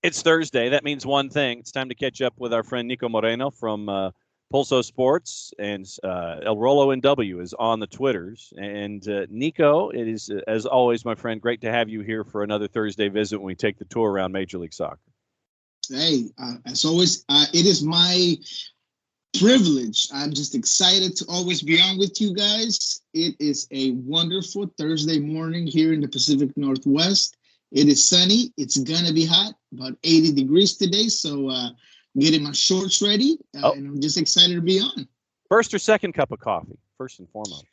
It's Thursday. That means one thing. It's time to catch up with our friend Niko Moreno from Pulso Sports, and El Rolo NW is on the Twitters. And Niko, it is, as always, my friend, great to have you here for another Thursday visit when we take the tour around Major League Soccer. Hey, as always, it is my privilege. I'm just excited to always be on with you guys. It is a wonderful Thursday morning here in the Pacific Northwest. It is sunny. It's going to be hot, about 80 degrees today. So getting my shorts ready, and I'm just excited to be on. First or second cup of coffee, first and foremost?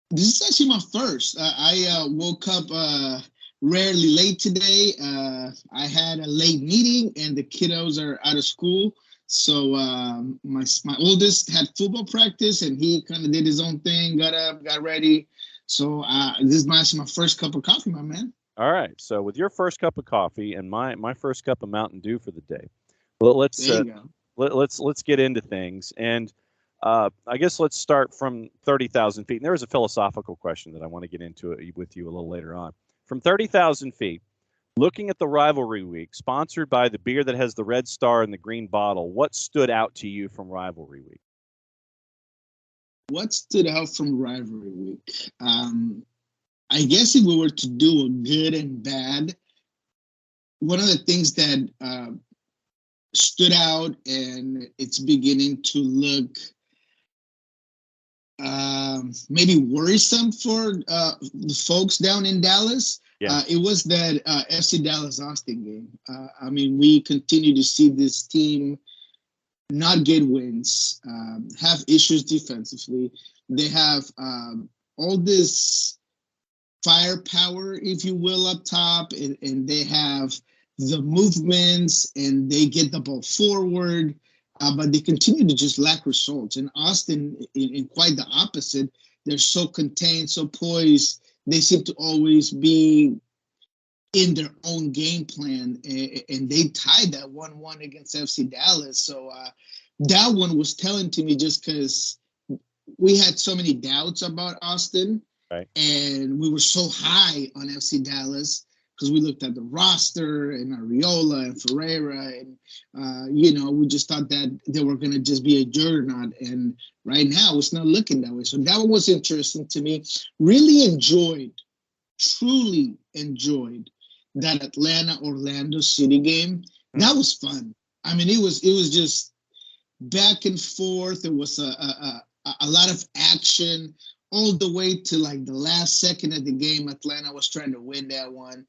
This is actually my first. I woke up rarely late today. I had a late meeting, and the kiddos are out of school. So my oldest had football practice, and he kind of did his own thing, got up, got ready. So this is my first cup of coffee, my man. All right. So with your first cup of coffee and my first cup of Mountain Dew for the day, well, let's let's get into things. And I guess let's start from 30,000 feet. And there was a philosophical question that I want to get into with you a little later on. From 30,000 feet, looking at the Rivalry Week, sponsored by the beer that has the red star and the green bottle, what stood out to you from Rivalry Week? What stood out from Rivalry Week? I guess if we were to do a good and bad, one of the things that stood out, and it's beginning to look maybe worrisome for the folks down in Dallas. Yeah. It was that FC Dallas Austin game. I mean, we continue to see this team not get wins, have issues defensively. They have all this firepower, if you will, up top, and they have the movements, and they get the ball forward. But they continue to just lack results. And Austin, in quite the opposite, they're so contained, so poised. They seem to always be in their own game plan. And they tied that 1-1 against FC Dallas. So that one was telling to me, just because we had so many doubts about Austin. Right. And we were so high on FC Dallas, because we looked at the roster and Ariola and Ferreira, and we just thought that they were going to just be a juggernaut. And right now, it's not looking that way. So that one was interesting to me. Truly enjoyed that Atlanta-Orlando City game. That was fun. I mean, it was just back and forth. It was a lot of action. All the way to like the last second of the game, Atlanta was trying to win that one.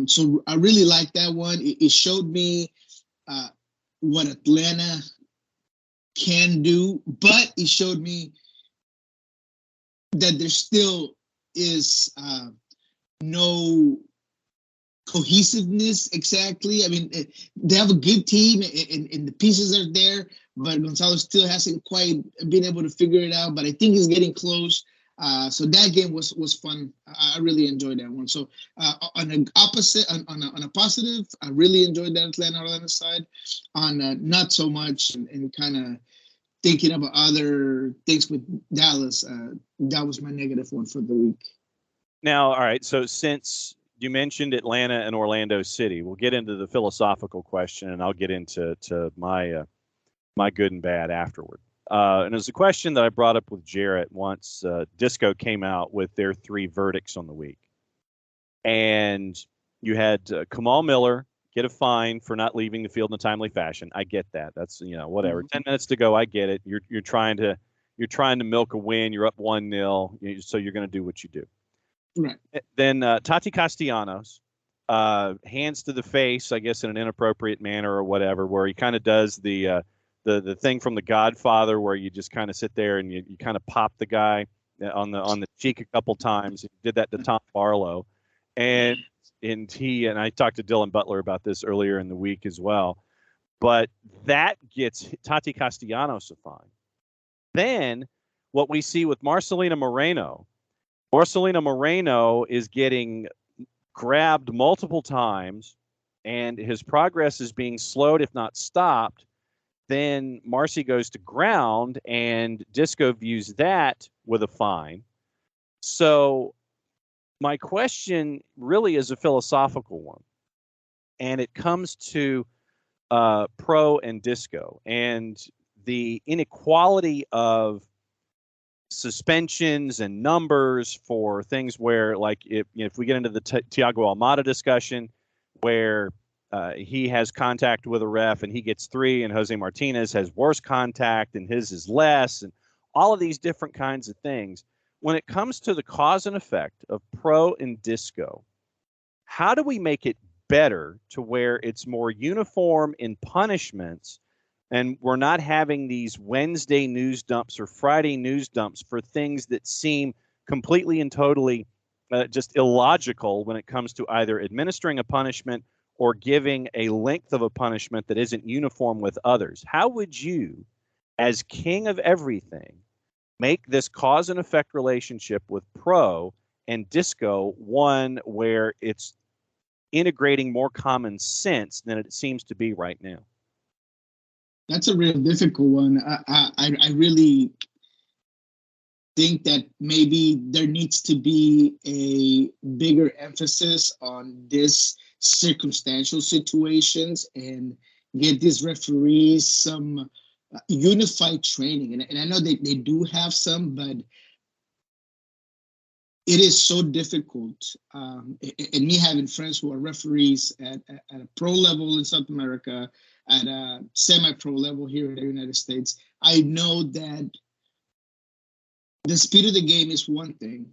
So I really liked that one. It showed me what Atlanta can do, but it showed me that there still is no cohesiveness exactly. I mean, they have a good team, and the pieces are there, but Gonzalo still hasn't quite been able to figure it out. But I think he's getting close. So that game was fun. I really enjoyed that one. So on an opposite, on a positive, I really enjoyed that Atlanta side. On not so much, and kind of thinking about other things with Dallas, that was my negative one for the week. Now, all right. So since you mentioned Atlanta and Orlando City, we'll get into the philosophical question, and I'll get into my good and bad afterward. And it was a question that I brought up with Jarrett once Disco came out with their 3 verdicts on the week. And you had Kamal Miller get a fine for not leaving the field in a timely fashion. I get that. That's, whatever. Mm-hmm. 10 minutes to go. I get it. You're trying to milk a win. You're up 1-0. So you're going to do what you do. Right. Then Tati Castellanos, hands to the face, I guess in an inappropriate manner or whatever, where he kind of does the thing from The Godfather, where you just kind of sit there and you kind of pop the guy on the cheek a couple times. He did that to Tom Barlow, and I talked to Dylan Butler about this earlier in the week as well. But that gets Tati Castellanos a fine. Then what we see with Marcelino Moreno is getting grabbed multiple times, and his progress is being slowed, if not stopped. Then Marcy goes to ground, and Disco views that with a fine. So my question really is a philosophical one. and it comes to pro and disco and the inequality of suspensions and numbers for things where, like, if we get into the Thiago Almada discussion, where he has contact with a ref and he gets 3, and Jose Martinez has worse contact and his is less, and all of these different kinds of things. When it comes to the cause and effect of pro and disco, how do we make it better to where it's more uniform in punishments, and we're not having these Wednesday news dumps or Friday news dumps for things that seem completely and totally just illogical when it comes to either administering a punishment or giving a length of a punishment that isn't uniform with others? How would you, as king of everything, make this cause and effect relationship with pro and disco one where it's integrating more common sense than it seems to be right now? That's a real difficult one. I really think that maybe there needs to be a bigger emphasis on this circumstantial situations and get these referees some unified training. And I know they do have some, but it is so difficult. And me having friends who are referees at a pro level in South America, at a semi-pro level here in the United States, I know that the speed of the game is one thing,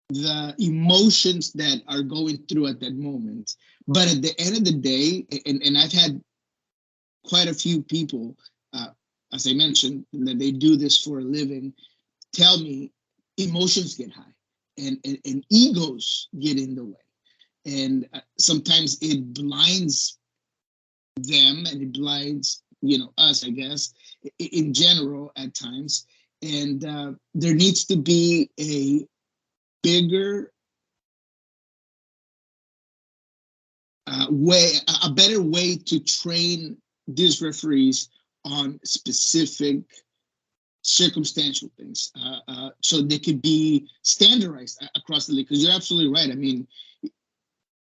the emotions that are going through at that moment. But at the end of the day, and I've had quite a few people, as I mentioned, that they do this for a living, tell me emotions get high and egos get in the way. And sometimes it blinds them and it blinds, us, I guess, in general at times. And there needs to be a bigger a better way to train these referees on specific circumstantial things, so they could be standardized across the league. Because you're absolutely right. I mean,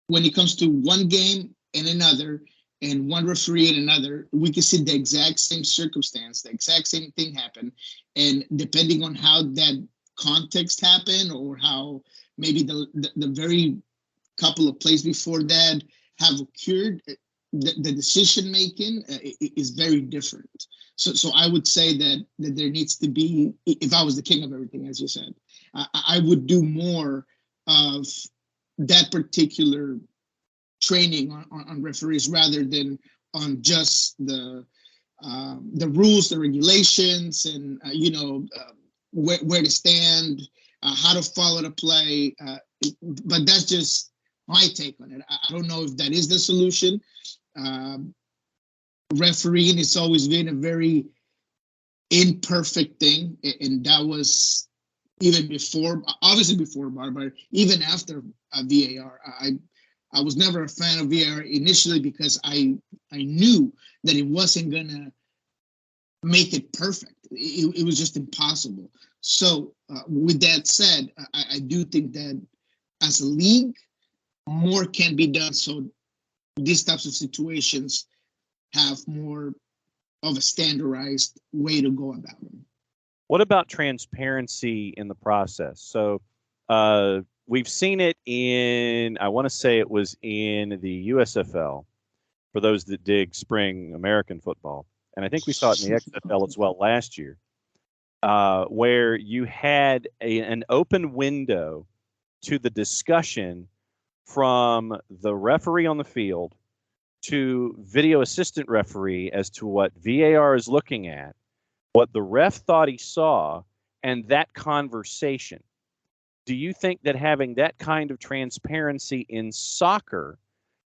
when it comes to one game and another, and one referee and another, we can see the exact same circumstance, the exact same thing happen. And depending on how that context happened, or how maybe the very couple of plays before that have occurred, the decision making is very different. So I would say that there needs to be, if I was the king of everything, as you said, I would do more of that particular training on referees rather than on just the rules, the regulations, and where to stand, how to follow the play. But that's just my take on it. I don't know if that is the solution. Refereeing has always been a very imperfect thing, and that was even before, obviously before VAR, but even after VAR. I was never a fan of VAR initially because I knew that it wasn't gonna make it perfect. It was just impossible. So with that said, I do think that as a league, more can be done so these types of situations have more of a standardized way to go about them. What about transparency in the process? So we've seen it in, I want to say it was in the USFL, for those that dig spring American football. And I think we saw it in the XFL as well last year, where you had an open window to the discussion from the referee on the field to video assistant referee as to what VAR is looking at, what the ref thought he saw, and that conversation. Do you think that having that kind of transparency in soccer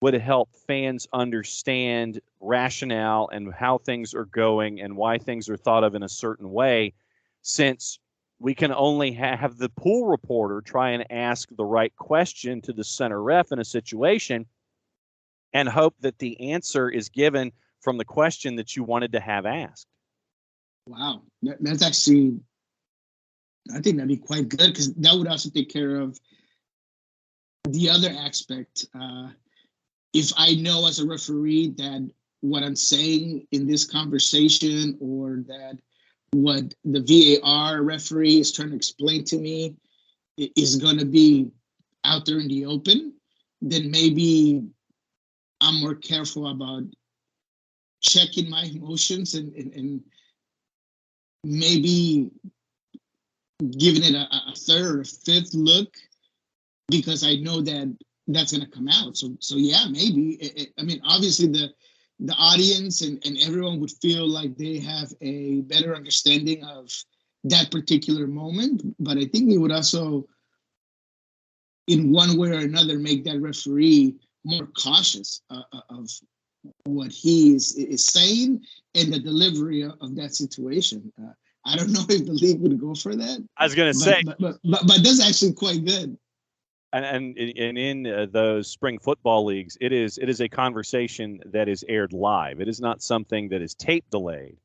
would help fans understand rationale and how things are going and why things are thought of in a certain way, since we can only have the pool reporter try and ask the right question to the center ref in a situation and hope that the answer is given from the question that you wanted to have asked? Wow, that's actually, I think that'd be quite good, because that would also take care of the other aspect. if I know as a referee that what I'm saying in this conversation, or that what the VAR referee is trying to explain to me is going to be out there in the open, then maybe I'm more careful about checking my emotions and maybe giving it a third or a fifth look, because I know that that's going to come out. So yeah, maybe. I mean, obviously the audience and everyone would feel like they have a better understanding of that particular moment. But I think it would also, in one way or another, make that referee more cautious of what he is saying and the delivery of that situation. I don't know if the league would go for that. I was going to say, but that's actually quite good. And in those spring football leagues, it is a conversation that is aired live. It is not something that is tape delayed.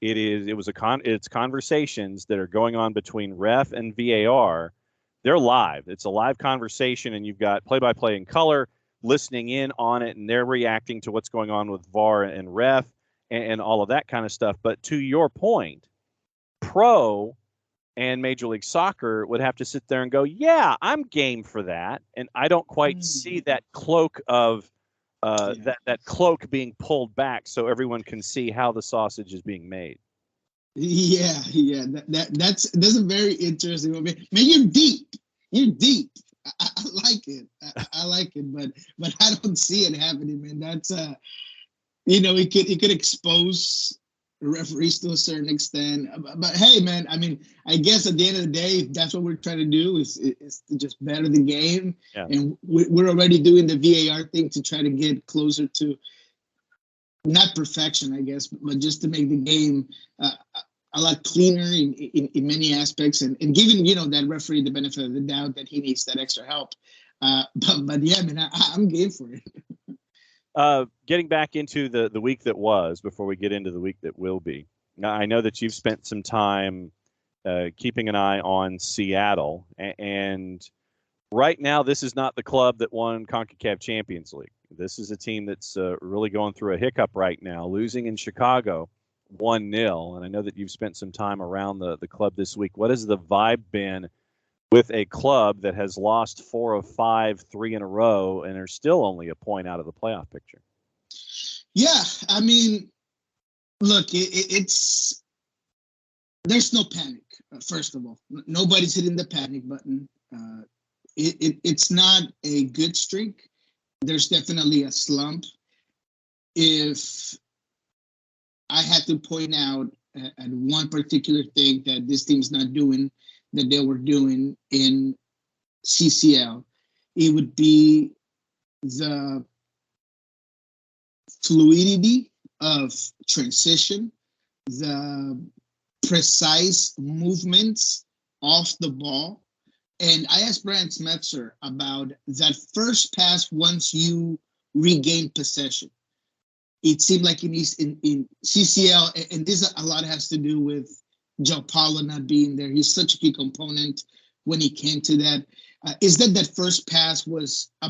It's conversations that are going on between ref and VAR. They're live. It's a live conversation, and you've got play-by-play in color listening in on it, and they're reacting to what's going on with VAR and ref and all of that kind of stuff. But to your point, pro and Major League Soccer would have to sit there and go, yeah, I'm game for that. And I don't quite see that cloak of that cloak being pulled back so everyone can see how the sausage is being made. Yeah. That's a very interesting one. Man, you're deep. I like it. I like it, but I don't see it happening, man. That's it could expose referees to a certain extent. But hey, man, I mean, I guess at the end of the day, if that's what we're trying to do is to just better the game. Yeah. And we're already doing the VAR thing to try to get closer to, not perfection, I guess, but just to make the game a lot cleaner in many aspects, and giving, that referee the benefit of the doubt that he needs that extra help. But yeah, man, I'm game for it. Getting back into the week that was, before we get into the week that will be. Now, I know that you've spent some time keeping an eye on Seattle, and right now this is not the club that won CONCACAF Champions League. This is a team that's really going through a hiccup right now, losing in Chicago 1-0, and I know that you've spent some time around the club this week. What has the vibe been with a club that has lost 4 of 5, 3 in a row, and are still only a point out of the playoff picture? Yeah, I mean, look, it's there's no panic. First of all, nobody's hitting the panic button. It's not a good streak. There's definitely a slump. If I had to point out at one particular thing that this team's not doing, that they were doing in CCL, it would be the fluidity of transition, the precise movements off the ball. And I asked Brian Smetzer about that first pass once you regain possession. It seemed like in CCL, and this a lot has to do with Joe Paulo not being there. He's such a key component when he came to that. Is that first pass was a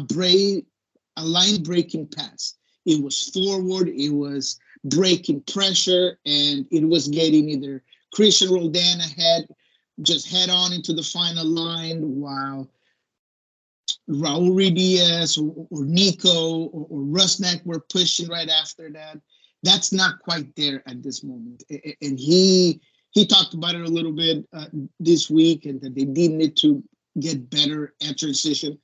line-breaking pass. It was forward, it was breaking pressure, and it was getting either Christian Roldan ahead, just head on into the final line, while Raul Diaz or Niko or Rusnak were pushing right after that. That's not quite there at this moment. And he talked about it a little bit this week, and that they needed to get better at transition.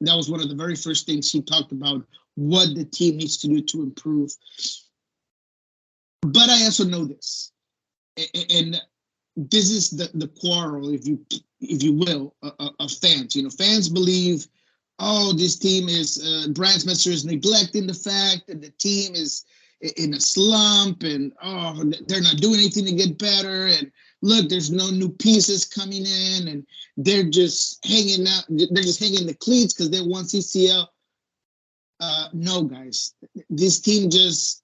That was one of the very first things he talked about, what the team needs to do to improve. But I also know this, and this is the quarrel, if you will, of fans. Fans believe, this team is Brian Smetzer is neglecting the fact that the team is in a slump, and they're not doing anything to get better, and look, there's no new pieces coming in, and they're just hanging out. They're just hanging the cleats because they won CCL. No, guys, this team just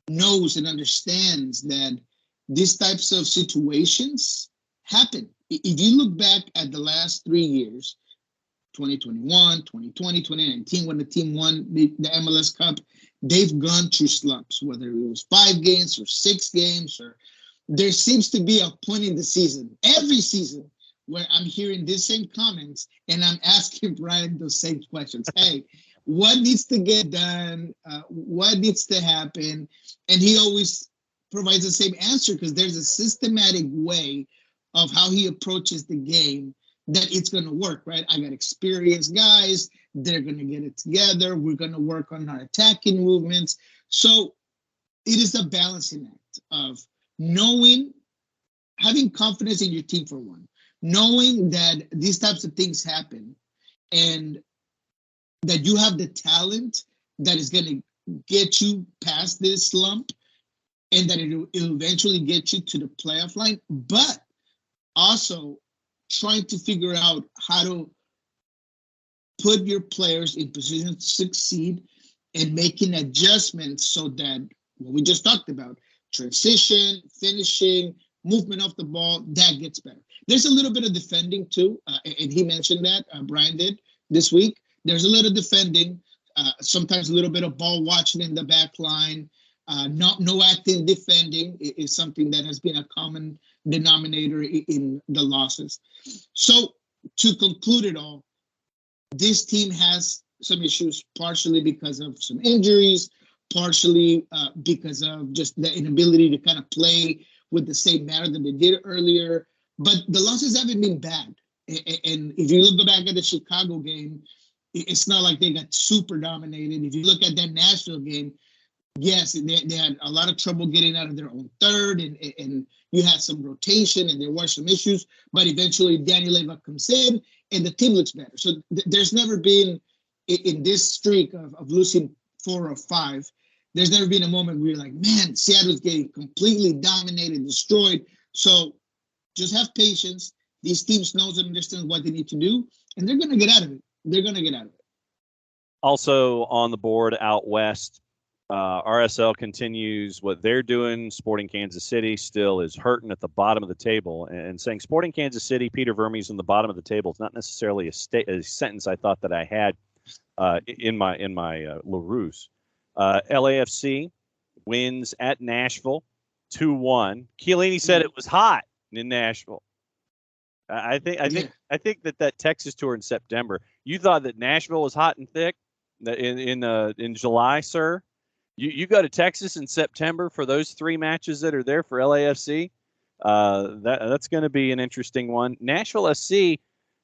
knows and understands that these types of situations happen. If you look back at the last 3 years, 2021, 2020, 2019, when the team won the MLS Cup, they've gone through slumps, whether it was 5 games or 6 games, or there seems to be a point in the season, every season, where I'm hearing these same comments and I'm asking Brian those same questions. Hey, what needs to get done? What needs to happen? And he always provides the same answer because there's a systematic way of how he approaches the game that it's going to work, right? I got experienced guys. They're going to get it together. We're going to work on our attacking movements. So it is a balancing act of knowing, having confidence in your team for one, knowing that these types of things happen and that you have the talent that is going to get you past this slump and that it'll eventually get you to the playoff line, but also trying to figure out how to put your players in position to succeed and making adjustments so that what we just talked about, transition, finishing, movement off the ball, that gets better. There's a little bit of defending too, and he mentioned that, Brian did this week. There's a little defending, sometimes a little bit of ball watching in the back line. No active defending is something that has been a common denominator in the losses. So to conclude it all, this team has some issues, partially because of some injuries, partially because of just the inability to kind of play with the same manner that they did earlier. But the losses haven't been bad. And if you look back at the Chicago game, it's not like they got super dominated. If you look at that Nashville game, yes, they had a lot of trouble getting out of their own third, and you had some rotation, and there were some issues. But eventually, Daniel Leva comes in, and the team looks better. So there's never been, in this streak of losing 4 or 5, there's never been a moment where you're like, man, Seattle's getting completely dominated, destroyed. So just have patience. These teams knows and understand what they need to do, and they're going to get out of it. They're going to get out of it. Also on the board out west, RSL continues what they're doing. Sporting Kansas City still is hurting at the bottom of the table. And saying Sporting Kansas City, Peter Vermes on the bottom of the table is not necessarily a sentence I thought that I had in my LaRousse. LAFC wins at Nashville 2-1. Chiellini said it was hot in Nashville. I think that Texas tour in September. You thought that Nashville was hot and thick in July, sir. You go to Texas in September for those 3 matches that are there for LAFC. That's going to be an interesting one. Nashville SC,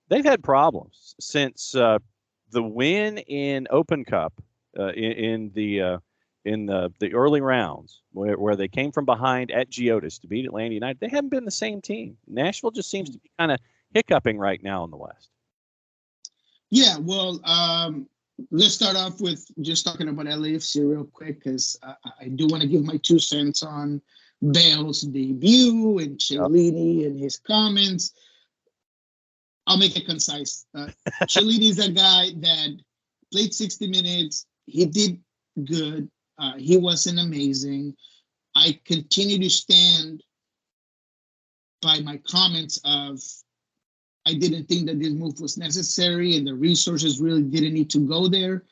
they've had problems since the win in Open Cup in the early rounds where they came from behind at Geodis to beat Atlanta United. They haven't been the same team. Nashville just seems to be kind of hiccuping right now in the West. Yeah, well, let's start off with just talking about LAFC real quick, because I do want to give my 2 cents on Bale's debut and Chiellini and his comments. I'll make it concise. Chiellini is a guy that played 60 minutes. He did good. He wasn't amazing. I continue to stand by my comments of I didn't think that this move was necessary and the resources really didn't need to go there.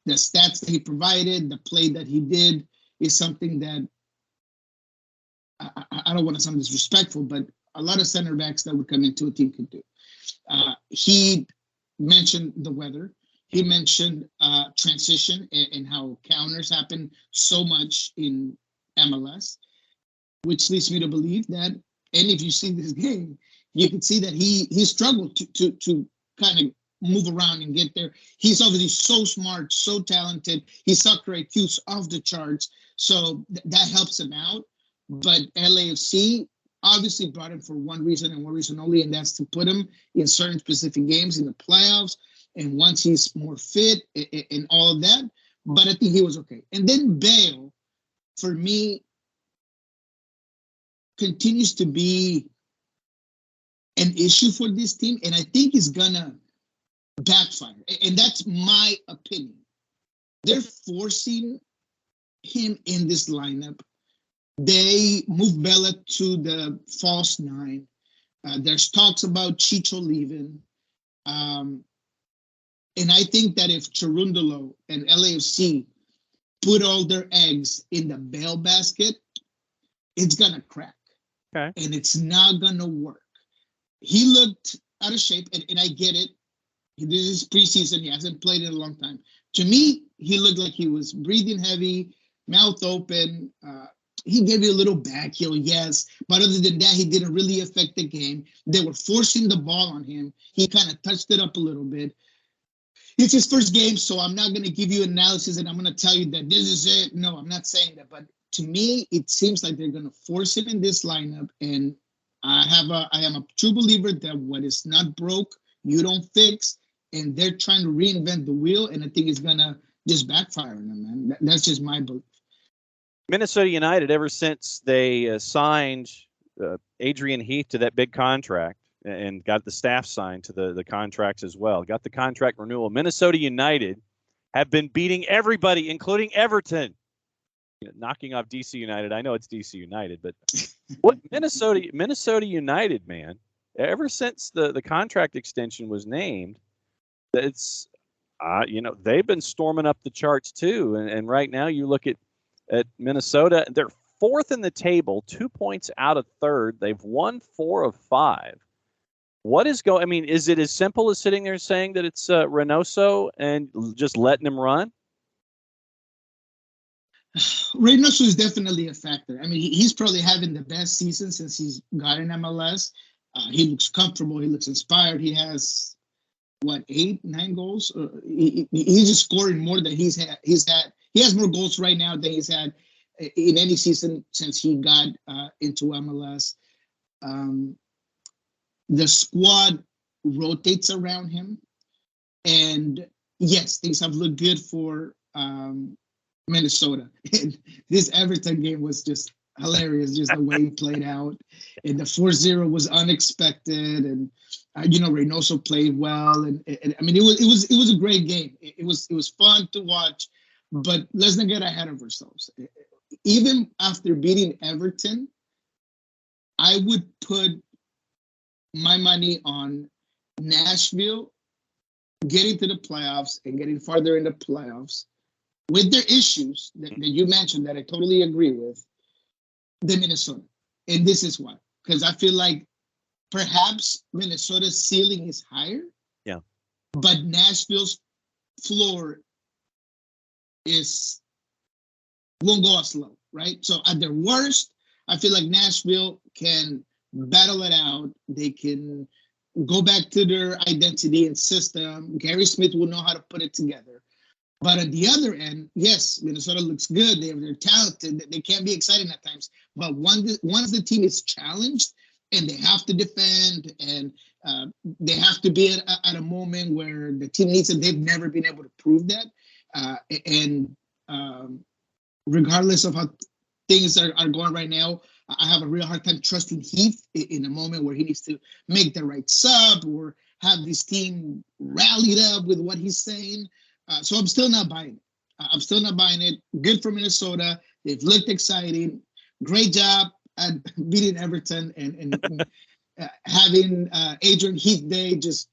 The stats that he provided, the play that he did is something that I don't want to sound disrespectful, but a lot of center backs that would come into a team could do. He mentioned the weather. He mentioned transition and how counters happen so much in MLS, which leads me to believe that, and if you see this game, you can see that he struggled to kind of move around and get there. He's obviously so smart, so talented. His soccer IQ is off the charts, so that helps him out. But LAFC obviously brought him for one reason and one reason only, and that's to put him in certain specific games in the playoffs. And once he's more fit and all of that, but I think he was okay. And then Bale, for me, continues to be an issue for this team, and I think it's gonna backfire. And that's my opinion. They're forcing him in this lineup. They moved Bella to the false 9. There's talks about Chicho leaving. And I think that if Cherundolo and LAFC put all their eggs in the bail basket, it's going to crack. Okay. And it's not going to work. He looked out of shape, and I get it. This is preseason. He hasn't played in a long time. To me, he looked like he was breathing heavy, mouth open. He gave you a little back heel, yes. But other than that, he didn't really affect the game. They were forcing the ball on him. He kind of touched it up a little bit. It's his first game, so I'm not going to give you analysis and I'm going to tell you that this is it. No, I'm not saying that. But to me, it seems like they're going to force him in this lineup. And I am a true believer that what is not broke, you don't fix. And they're trying to reinvent the wheel. And I think it's going to just backfire on them, man. That's just my belief. Minnesota United, ever since they signed Adrian Heath to that big contract and got the staff signed to the contracts as well, got the contract renewal, Minnesota United have been beating everybody, including Everton, knocking off DC United. I know it's DC United, but what Minnesota United, man, ever since the contract extension was named, it's they've been storming up the charts too. And right now you look at Minnesota, they're fourth in the table, 2 points out of third. They've won 4 of 5. What is going? I mean, is it as simple as sitting there saying that it's Reynoso and just letting him run? Reynoso is definitely a factor. I mean, he's probably having the best season since he's got in MLS. He looks comfortable. He looks inspired. He has 8, 9 goals. He's just scoring more than he's had. He has more goals right now than he's had in any season since he got into MLS. The squad rotates around him. And yes, things have looked good for Minnesota. And this Everton game was just hilarious, just the way it played out. And the 4-0 was unexpected. And, Reynoso played well. And I mean, it was a great game. It was fun to watch. But let's not get ahead of ourselves. Even after beating Everton, I would put my money on Nashville getting to the playoffs and getting farther in the playoffs with their issues that you mentioned that I totally agree with, than Minnesota. And this is why. Because I feel like perhaps Minnesota's ceiling is higher. Yeah. But Nashville's floor won't go as low, right? So at their worst, I feel like Nashville can battle it out. They can go back to their identity and system. Gary Smith will know how to put it together. But at the other end, yes, Minnesota looks good. They're talented. They can be exciting at times. But once the team is challenged and they have to defend and they have to be at a moment where the team needs it, they've never been able to prove that. Regardless of how things are going right now, I have a real hard time trusting Heath in a moment where he needs to make the right sub or have this team rallied up with what he's saying. So I'm still not buying it. Good for Minnesota. They've looked exciting. Great job at beating Everton and having Adrian Heath Day, just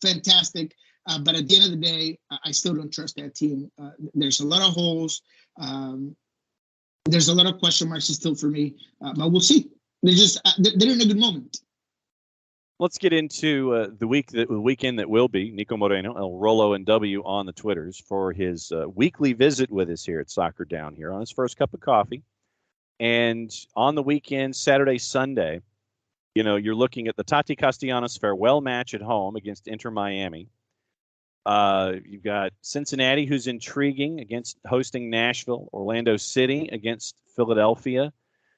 fantastic. But at the end of the day, I still don't trust that team. There's a lot of holes. There's a lot of question marks still for me. But we'll see. They're in a good moment. Let's get into the weekend that will be. Niko Moreno, El Rolo and W on the Twitters for his weekly visit with us here at Soccer Down here on his first cup of coffee. And on the weekend, Saturday, Sunday, you're looking at the Tati Castellanos farewell match at home against Inter Miami. You've got Cincinnati, who's intriguing, against hosting Nashville, Orlando City against Philadelphia.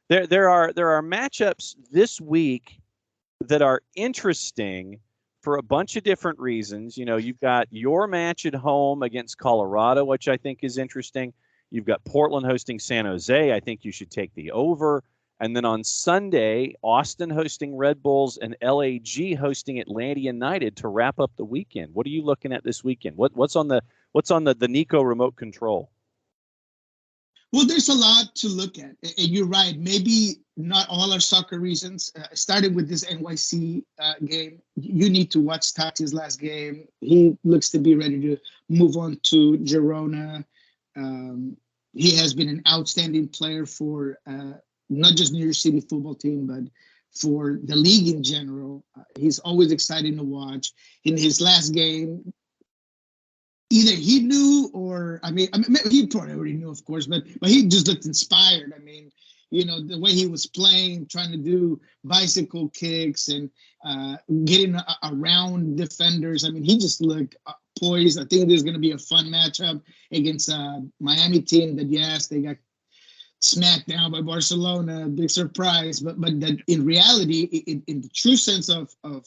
There are matchups this week that are interesting for a bunch of different reasons. You've got your match at home against Colorado, which I think is interesting. You've got Portland hosting San Jose. I think you should take the over. And then on Sunday, Austin hosting Red Bulls and LAG hosting Atlanta United to wrap up the weekend. What are you looking at this weekend? What's on the Niko remote control? Well, there's a lot to look at, and you're right. Maybe not all are soccer reasons. Starting with this NYC game, you need to watch Tati's last game. He looks to be ready to move on to Girona. He has been an outstanding player for not just New York City football team, but for the league in general. He's always exciting to watch. In his last game, either he knew or I mean he probably already knew, of course, but he just looked inspired. I mean, the way he was playing, trying to do bicycle kicks and getting around defenders. I mean, he just looked poised. I think there's going to be a fun matchup against a Miami team that, yes, they got smacked down by Barcelona, big surprise. But that in reality, in the true sense of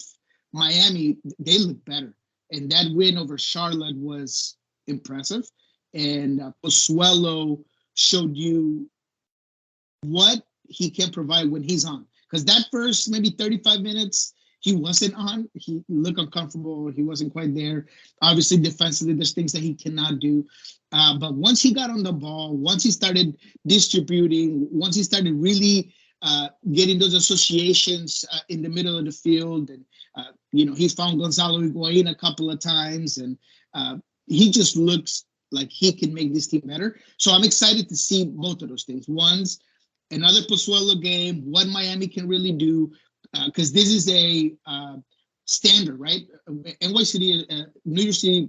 Miami, they look better. And that win over Charlotte was impressive. And Pozuelo showed you what he can provide when he's on. Because that first maybe 35 minutes, he wasn't on. He looked uncomfortable. He wasn't quite there. Obviously, defensively, there's things that he cannot do. But once he got on the ball, once he started distributing, once he started really getting those associations in the middle of the field, and he found Gonzalo Higuain a couple of times, and he just looks like he can make this team better. So I'm excited to see both of those things. One's another Pozuelo game, what Miami can really do, because this is a standard, right? NYC, New York City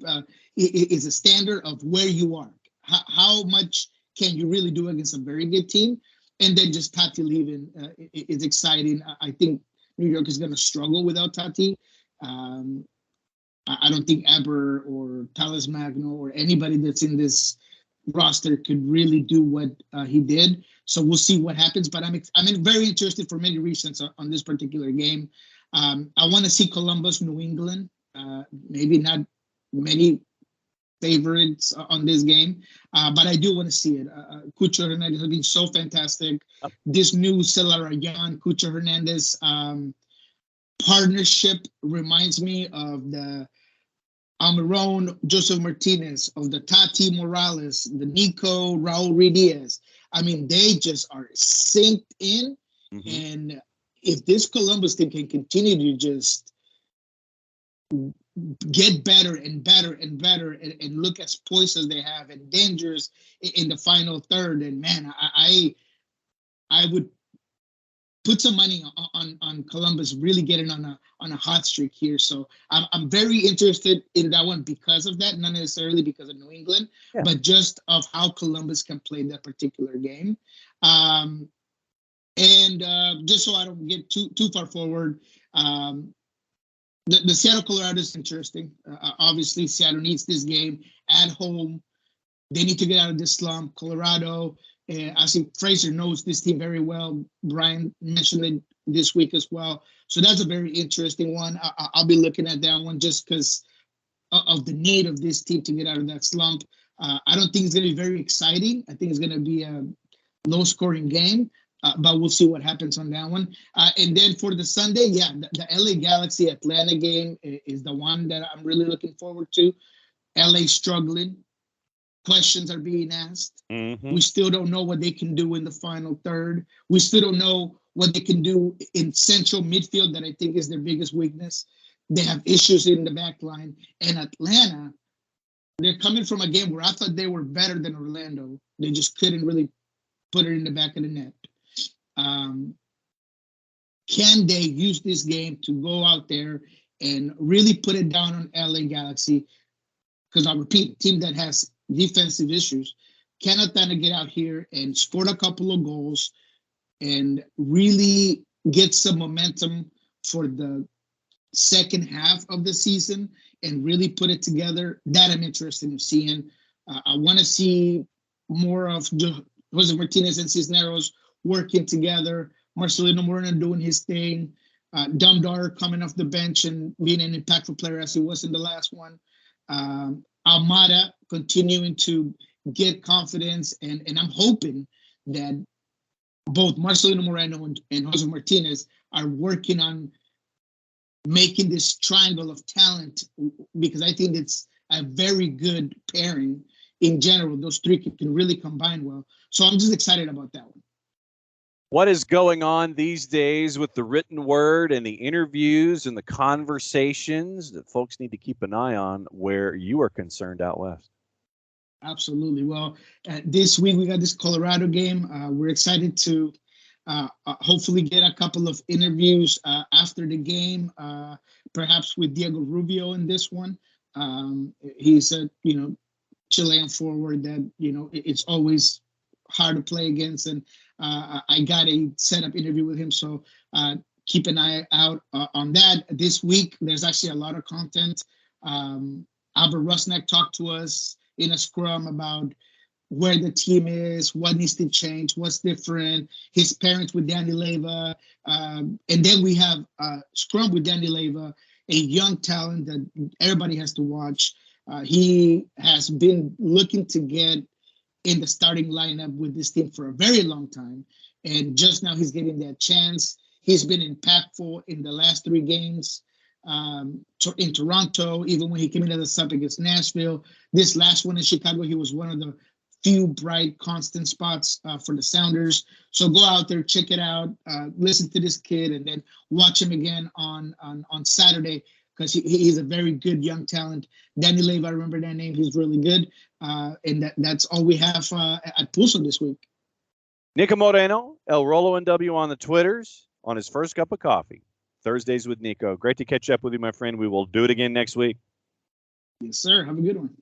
is a standard of where you are. How much can you really do against a very good team? And then just Tati leaving is exciting. I think New York is going to struggle without Tati. I don't think Eber or Talis Magno or anybody that's in this roster could really do what he did. So we'll see what happens. But I'm very interested for many reasons on this particular game. I want to see Columbus, New England. Maybe not many favorites on this game, but I do want to see it. Cucho Hernandez has been so fantastic. This new Celarayan, Cucho Hernandez partnership reminds me of the Almiron, Joseph Martinez, of the Tati Morales, the Nico, Raul Ruiz. I mean, they just are synced in. Mm-hmm. And if this Columbus team can continue to just get better and better and better and look as poised as they have and dangerous in the final third, and man, I would put some money on Columbus really getting on a hot streak here. So I'm very interested in that one because of that, not necessarily because of New England, but just of how Columbus can play that particular game. And just so I don't get too far forward, the Seattle Colorado is interesting. Obviously, Seattle needs this game at home. They need to get out of this slump. Colorado, I think Fraser knows this team very well. Brian mentioned it this week as well. So that's a very interesting one. I'll be looking at that one just because of the need of this team to get out of that slump. I don't think it's going to be very exciting. I think it's going to be a low-scoring game, but we'll see what happens on that one. And then for the Sunday, the LA Galaxy Atlanta game is the one that I'm really looking forward to. LA struggling. Questions are being asked. Mm-hmm. We still don't know what they can do in the final third. We still don't know what they can do in central midfield, that I think is their biggest weakness. They have issues in the back line. And Atlanta, they're coming from a game where I thought they were better than Orlando. They just couldn't really put it in the back of the net. Can they use this game to go out there and really put it down on LA Galaxy? Because I'll repeat, a team that has defensive issues. Can Atlanta get out here and score a couple of goals and really get some momentum for the second half of the season and really put it together? That I'm interested in seeing. I want to see more of Jose Martinez and Cisneros working together. Marcelino Moreno doing his thing. Dumdar coming off the bench and being an impactful player as he was in the last one. Almada continuing to get confidence, and I'm hoping that both Marcelino Moreno and Jose Martinez are working on making this triangle of talent, because I think it's a very good pairing. in general, those three can really combine well. So I'm just excited about that one. What is going on these days with the written word and the interviews and the conversations that folks need to keep an eye on where you are concerned out west? Absolutely. Well, this week we got this Colorado game. We're excited to hopefully get a couple of interviews after the game, perhaps with Diego Rubio in this one. He's a Chilean forward that it's always hard to play against, and I got a setup interview with him, so keep an eye out on that. This week, there's actually a lot of content. Albert Rusnak talked to us in a scrum about where the team is, what needs to change, what's different, his parents with Danny Leyva. And then we have scrum with Danny Leyva, a young talent that everybody has to watch. He has been looking to get in the starting lineup with this team for a very long time. And just now he's getting that chance. He's been impactful in the last 3 games in Toronto, even when he came into the sub against Nashville. This last one in Chicago, he was one of the few bright, constant spots for the Sounders. So go out there, check it out, listen to this kid, and then watch him again on Saturday, because he's a very good young talent. Danny Leyva, I remember that name. He's really good. And that's all we have at Pulso this week. Niko Moreno, El Rolo NW on the Twitters, on his first cup of coffee. Thursdays with Niko. Great to catch up with you, my friend. We will do it again next week. Yes, sir. Have a good one.